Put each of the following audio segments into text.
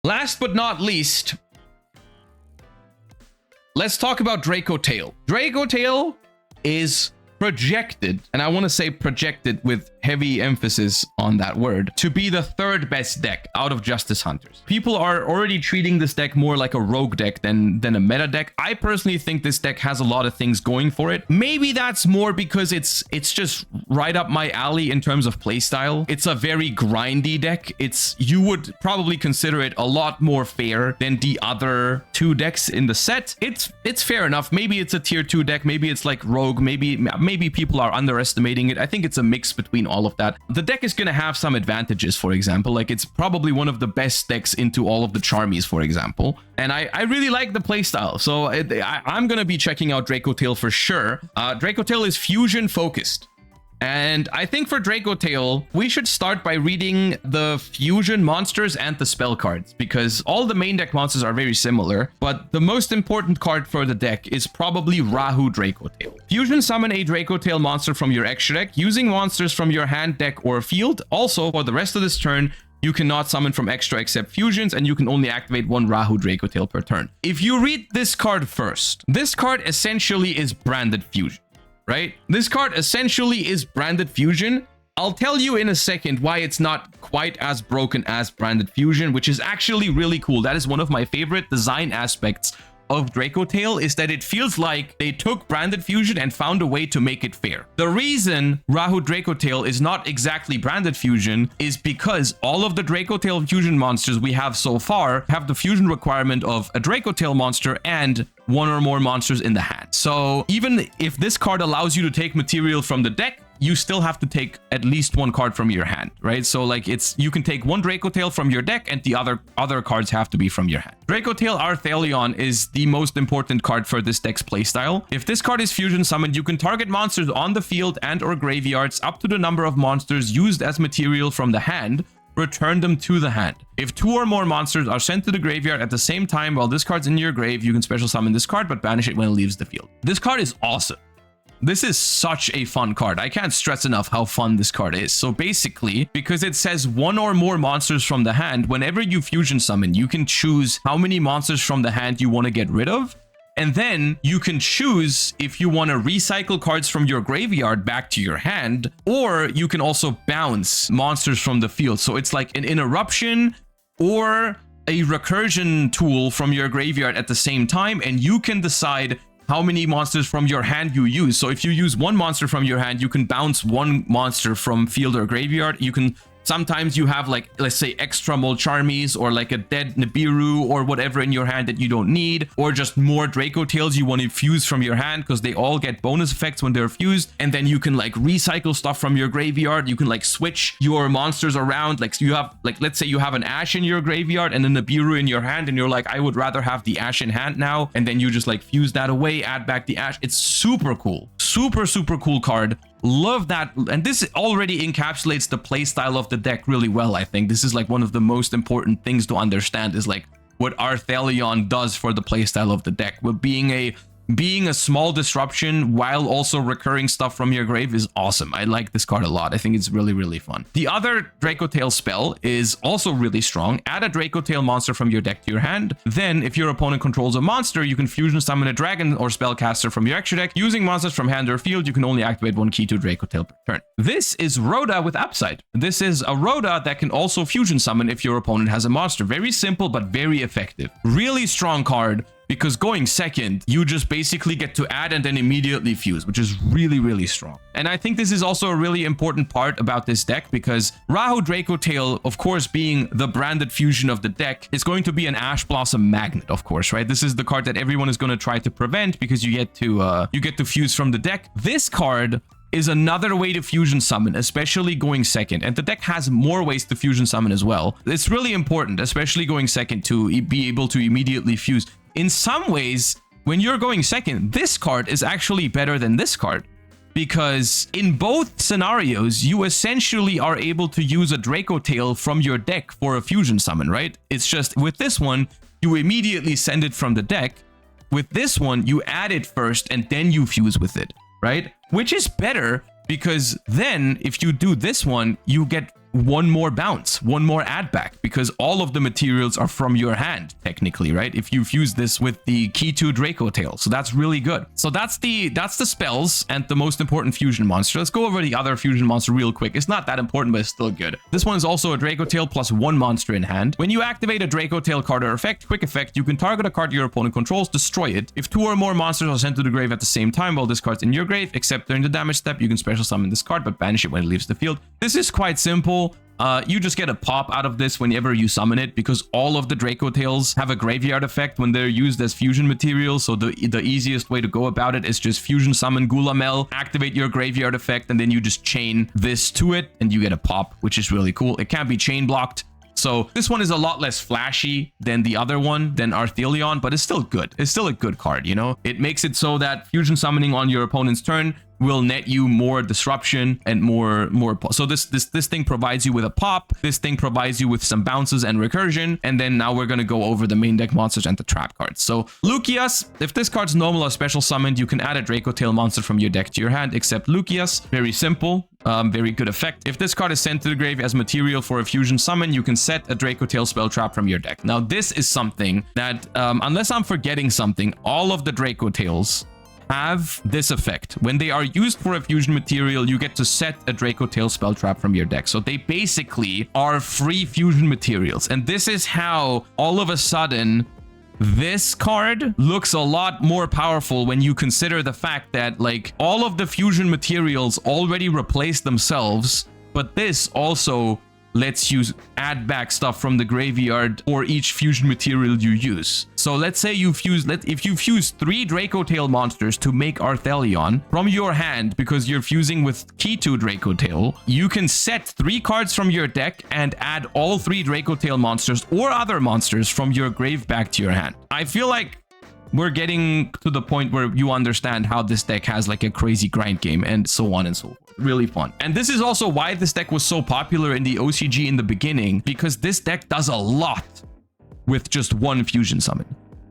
Last but not least, let's talk about Dracotail. Dracotail is projected, and I want to say projected with heavy emphasis on that word, to be the third best deck out of Justice Hunters. People are already treating this deck more like a rogue deck than a meta deck. I personally think this deck has a lot of things going for it. Maybe that's more because it's just right up my alley in terms of playstyle. It's a very grindy deck. You would probably consider it a lot more fair than the other two decks in the set. It's fair enough. Maybe it's a tier 2 deck. Maybe it's like rogue. Maybe people are underestimating it. I think it's a mix between all of that. The deck is going to have some advantages, for example. Like, it's probably one of the best decks into all of the Charmies, for example. And I really like the playstyle. So I'm going to be checking out Dracotail for sure. Dracotail is fusion focused. And I think for Dracotail, we should start by reading the fusion monsters and the spell cards, because all the main deck monsters are very similar, but the most important card for the deck is probably Rahu Dracotail. Fusion summon a Dracotail monster from your extra deck using monsters from your hand, deck, or field. Also, for the rest of this turn, you cannot summon from extra except fusions, and you can only activate one Rahu Dracotail per turn. If you read this card first, this card essentially is branded fusion. Right? This card essentially is branded fusion. I'll tell you in a second why it's not quite as broken as branded fusion, which is actually really cool. That is one of my favorite design aspects of Dracotail, is that it feels like they took branded fusion and found a way to make it fair. The reason Rahu Dracotail is not exactly branded fusion is because all of the Dracotail fusion monsters we have so far have the fusion requirement of a Dracotail monster and one or more monsters in the hand. So even if this card allows you to take material from the deck, you still have to take at least one card from your hand, right? So like you can take one Dracotail from your deck and the other cards have to be from your hand. Dracotail Arthelion is the most important card for this deck's playstyle. If this card is fusion summoned, you can target monsters on the field and or graveyards up to the number of monsters used as material from the hand. Return them to the hand. If 2 or more monsters are sent to the graveyard at the same time while this card's in your grave, you can special summon this card but banish it when it leaves the field. This card is awesome. This is such a fun card. I can't stress enough how fun this card is. So basically, because it says 1 or more monsters from the hand, whenever you fusion summon, you can choose how many monsters from the hand you want to get rid of. And then you can choose if you want to recycle cards from your graveyard back to your hand, or you can also bounce monsters from the field. So it's like an interruption or a recursion tool from your graveyard at the same time, and you can decide how many monsters from your hand you use. So if you use one monster from your hand, you can bounce one monster from field or graveyard. You can sometimes you have, like, let's say extra Molcharmies or like a dead Nibiru or whatever in your hand that you don't need, or just more Dracotails you want to fuse from your hand because they all get bonus effects when they're fused. And then you can like recycle stuff from your graveyard. You can like switch your monsters around. Like you have, like, let's say you have an Ash in your graveyard and a Nibiru in your hand, and you're like, I would rather have the Ash in hand now. And then you just like fuse that away, add back the Ash. It's super cool. Super cool card. Love that. And this already encapsulates the playstyle of the deck really well. I think this is like one of the most important things to understand, is like what Arthelion does for the playstyle of the deck. With being a small disruption while also recurring stuff from your grave is awesome. I like this card a lot. I think it's really fun. The other Dracotail spell is also really strong. Add a Dracotail monster from your deck to your hand. Then if your opponent controls a monster, you can fusion summon a dragon or spellcaster from your extra deck. Using monsters from hand or field, you can only activate one key to Dracotail per turn. This is Rhoda with upside. This is a Rhoda that can also fusion summon if your opponent has a monster. Very simple but very effective. Really strong card, because going second, you just basically get to add and then immediately fuse, which is really strong. And I think this is also a really important part about this deck, because Rahu Dracotail, of course, being the branded fusion of the deck, is going to be an Ash Blossom magnet, of course, right? This is the card that everyone is going to try to prevent, because you get to fuse from the deck. This card is another way to fusion summon, especially going second. And the deck has more ways to fusion summon as well. It's really important, especially going second, to be able to immediately fuse. In some ways, when you're going second, this card is actually better than this card, because in both scenarios, you essentially are able to use a Dracotail from your deck for a fusion summon, right? It's just with this one, you immediately send it from the deck. With this one, you add it first and then you fuse with it, right? Which is better, because then if you do this one, you get one more bounce, one more add back, because all of the materials are from your hand, technically, right? If you fuse this with the Key 2 Dracotail. So that's really good. So that's the spells and the most important fusion monster. Let's go over the other fusion monster real quick. It's not that important, but it's still good. This one is also a Dracotail plus one monster in hand. When you activate a Dracotail card or effect, quick effect, you can target a card your opponent controls, destroy it. If two or more monsters are sent to the grave at the same time while this card's in your grave, except during the damage step, you can special summon this card, but banish it when it leaves the field. This is quite simple. You just get a pop out of this whenever you summon it, because all of the Dracotails have a graveyard effect when they're used as fusion materials. So the easiest way to go about it is just fusion summon Gulamel, activate your graveyard effect, and then you just chain this to it and you get a pop, which is really cool. It can't be chain blocked. So this one is a lot less flashy than the other one, than Arthelion, but it's still good. It's still a good card, you know? It makes it so that fusion summoning on your opponent's turn will net you more disruption and more. So this thing provides you with a pop. This thing provides you with some bounces and recursion. And then now we're going to go over the main deck monsters and the trap cards. So Lucius, if this card's normal or special summoned, you can add a Dracotail monster from your deck to your hand, except Lucius. Very simple. Very good effect. If this card is sent to the grave as material for a fusion summon, you can set a Dracotail spell trap from your deck. Now, this is something that, unless I'm forgetting something, all of the Dracotails have this effect. When they are used for a fusion material, you get to set a Dracotail spell trap from your deck. So they basically are free fusion materials. And this is how all of a sudden this card looks a lot more powerful when you consider the fact that like all of the fusion materials already replace themselves, but this also lets you add back stuff from the graveyard or each fusion material you use. So let's say you fuse, if you fuse 3 Dracotail monsters to make Arthelion from your hand because you're fusing with Key 2 Dracotail, you can set 3 cards from your deck and add all 3 Dracotail monsters or other monsters from your grave back to your hand. I feel like we're getting to the point where you understand how this deck has like a crazy grind game and so on and so forth. Really fun. And this is also why this deck was so popular in the OCG in the beginning, because this deck does a lot with just one fusion summon,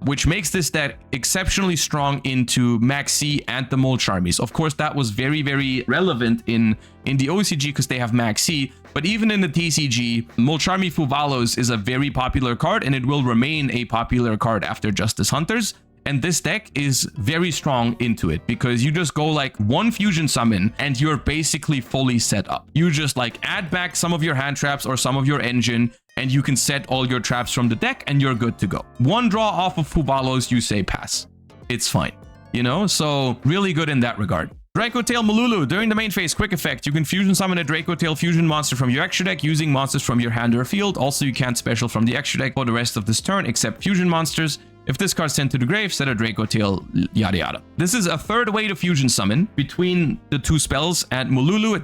which makes this deck exceptionally strong into Max C and the Molcharmies. Of course, that was very, very relevant in the OCG because they have Max C, but even in the TCG, Molcharmy Fuvalos is a very popular card and it will remain a popular card after Justice Hunters. And this deck is very strong into it because you just go like one fusion summon and you're basically fully set up. You just like add back some of your hand traps or some of your engine and you can set all your traps from the deck and you're good to go. One draw off of Fuvalos, you say pass. It's fine, you know? So really good in that regard. Dracotail Malulu. During the main phase, quick effect. You can fusion summon a Dracotail fusion monster from your extra deck using monsters from your hand or field. Also, you can't special from the extra deck for the rest of this turn except fusion monsters. If this card's sent to the grave, set a Dracotail, yada yada. This is a third way to fusion summon between the 2 spells at Mululu.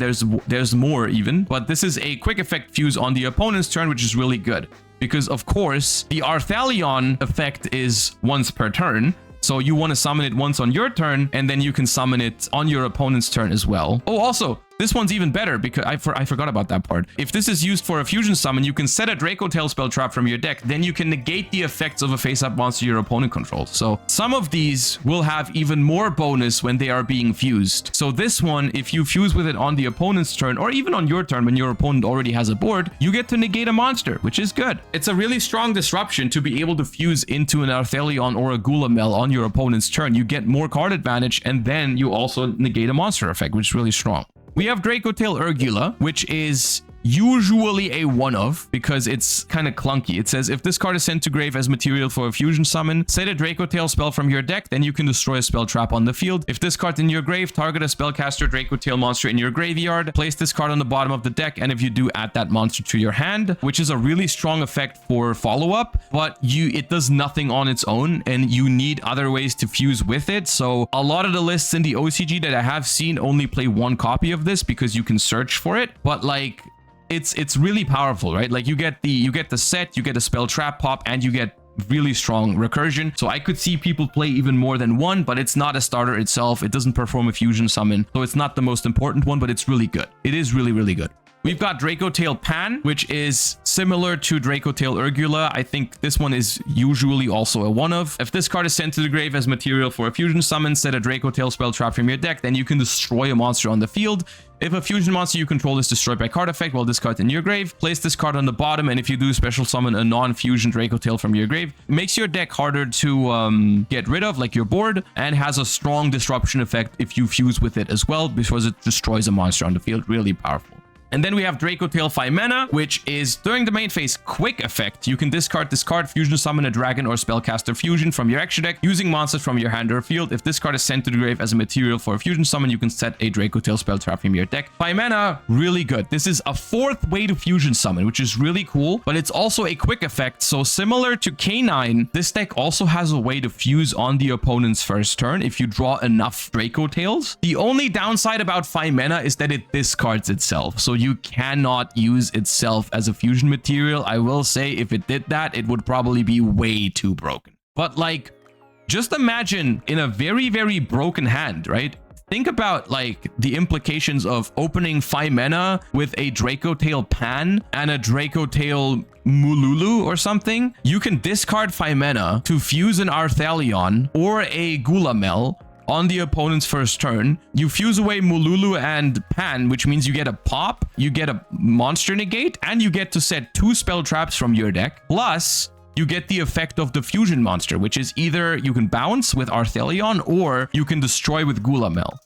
There's more even, but this is a quick effect fuse on the opponent's turn, which is really good. Because of course, the Arthelion effect is once per turn. So you want to summon it once on your turn, and then you can summon it on your opponent's turn as well. Oh, also, this one's even better because I forgot about that part. If this is used for a fusion summon, you can set a Dracotail spell trap from your deck. Then you can negate the effects of a face-up monster your opponent controls. So some of these will have even more bonus when they are being fused. So this one, if you fuse with it on the opponent's turn, or even on your turn when your opponent already has a board, you get to negate a monster, which is good. It's a really strong disruption to be able to fuse into an Arthelion or a Gulamel on your opponent's turn. You get more card advantage, and then you also negate a monster effect, which is really strong. We have Dracotail Urgula, which is usually a one-of because it's kind of clunky. It says, if this card is sent to grave as material for a fusion summon, set a Dracotail spell from your deck, then you can destroy a spell trap on the field. If this card's in your grave, target a spellcaster Dracotail monster in your graveyard, place this card on the bottom of the deck, and if you do, add that monster to your hand, which is a really strong effect for follow-up, but it does nothing on its own, and you need other ways to fuse with it. So a lot of the lists in the OCG that I have seen only play one copy of this because you can search for it, but like it's really powerful, right? Like you get the set, you get a spell trap pop, and you get really strong recursion. So I could see people play even more than one, but it's not a starter itself. It doesn't perform a fusion summon, so it's not the most important one, but it's really good. It is really, really good. We've got Dracotail Pan, which is similar to Dracotail Urgula. I think this one is usually also a one-of. If this card is sent to the grave as material for a fusion summon, set a Dracotail spell trap from your deck, then you can destroy a monster on the field. If a fusion monster you control is destroyed by card effect while this card's in your grave, place this card on the bottom, and if you do special summon a non-fusion Dracotail from your grave, makes your deck harder to get rid of, like your board, and has a strong disruption effect if you fuse with it as well, because it destroys a monster on the field. Really powerful. And then we have Dracotail 5 mana, which is during the main phase quick effect. You can discard this card, fusion summon a dragon or spellcaster fusion from your extra deck using monsters from your hand or field. If this card is sent to the grave as a material for a fusion summon, you can set a Dracotail spell trap from your deck. 5 mana, really good. This is a 4th way to fusion summon, which is really cool, but it's also a quick effect. So similar to K9, this deck also has a way to fuse on the opponent's first turn if you draw enough Dracotails. The only downside about 5 mana is that it discards itself. So you cannot use itself as a fusion material. I will say if it did that, it would probably be way too broken. But like, just imagine in a very, very broken hand, right? Think about like the implications of opening 5 mana with a Dracotail Pan and a Dracotail Mululu or something. You can discard 5 mana to fuse an Arthelion or a Gulamel on the opponent's first turn. You fuse away Mululu and Pan, which means you get a pop, you get a monster negate, and you get to set 2 spell traps from your deck. Plus, you get the effect of the fusion monster, which is either you can bounce with Arthelion or you can destroy with Gulamel.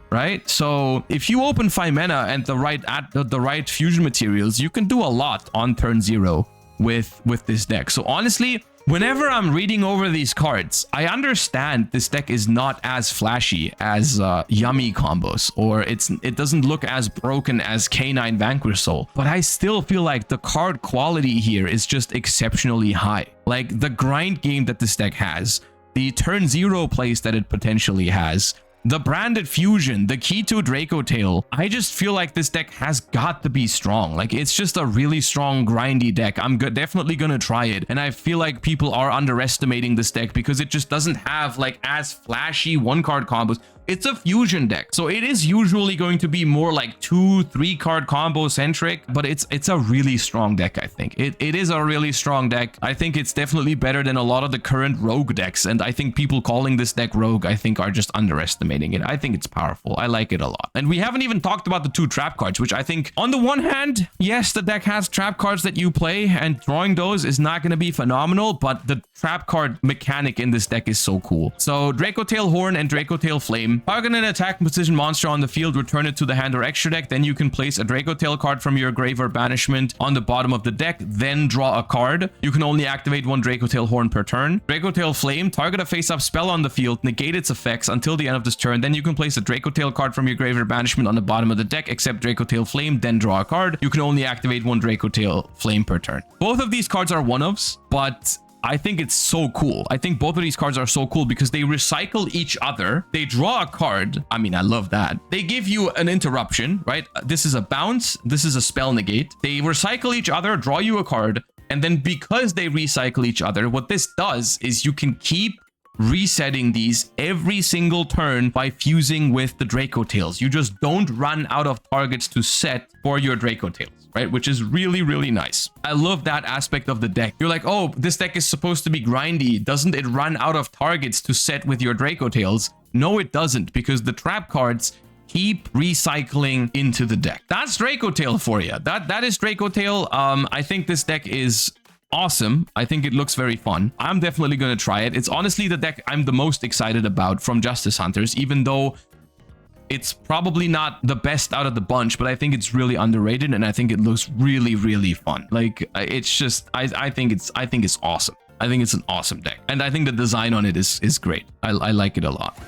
Right? So if you open 5 mana and the right fusion materials, you can do a lot on turn 0 with this deck. So honestly, whenever I'm reading over these cards, I understand this deck is not as flashy as Yummy combos, or it doesn't look as broken as K9 Vanquish Soul, but I still feel like the card quality here is just exceptionally high. Like the grind game that this deck has, the turn 0 plays that it potentially has, the branded fusion, the key to Dracotail. I just feel like this deck has got to be strong. Like it's just a really strong grindy deck. I'm definitely gonna try it, and I feel like people are underestimating this deck because it just doesn't have like as flashy 1-card combos. It's a fusion deck, so it is usually going to be more like 2-3 card combo centric, but it's a really strong deck. I think it is a really strong deck. I think it's definitely better than a lot of the current rogue decks, and I think people calling this deck rogue, I think, are just underestimating it. I think it's powerful. I like it a lot. And we haven't even talked about the 2 trap cards, which I think on the one hand, yes, the deck has trap cards that you play, and drawing those is not going to be phenomenal, but the trap card mechanic in this deck is so cool. So Dracotail Horn and Dracotail Flame. Target an attack position monster on the field, return it to the hand or extra deck. Then you can place a Dracotail card from your grave or banishment on the bottom of the deck, then draw a card. You can only activate 1 Dracotail Horn per turn. Dracotail Flame, target a face-up spell on the field, negate its effects until the end of this turn. Then you can place a Dracotail card from your grave or banishment on the bottom of the deck, except Dracotail Flame, then draw a card. You can only activate 1 Dracotail Flame per turn. Both of these cards are one-ofs, but I think it's so cool. I think both of these cards are so cool because they recycle each other. They draw a card. I mean, I love that. They give you an interruption, right? This is a bounce. This is a spell negate. They recycle each other, draw you a card. And then because they recycle each other, what this does is you can keep resetting these every single turn by fusing with the Dracotails. You just don't run out of targets to set for your Dracotails, right? Which is really, really nice. I love that aspect of the deck. You're like, oh, this deck is supposed to be grindy. Doesn't it run out of targets to set with your Dracotails? No, it doesn't, because the trap cards keep recycling into the deck. That's Dracotail for you. That is Dracotail. I think this deck is awesome. I think it looks very fun. I'm definitely going to try it. It's honestly the deck I'm the most excited about from Justice Hunters, even though it's probably not the best out of the bunch, but I think it's really underrated, and I think it looks really, really fun. Like, it's just, I think it's awesome. I think it's an awesome deck, and I think the design on it is great. I like it a lot.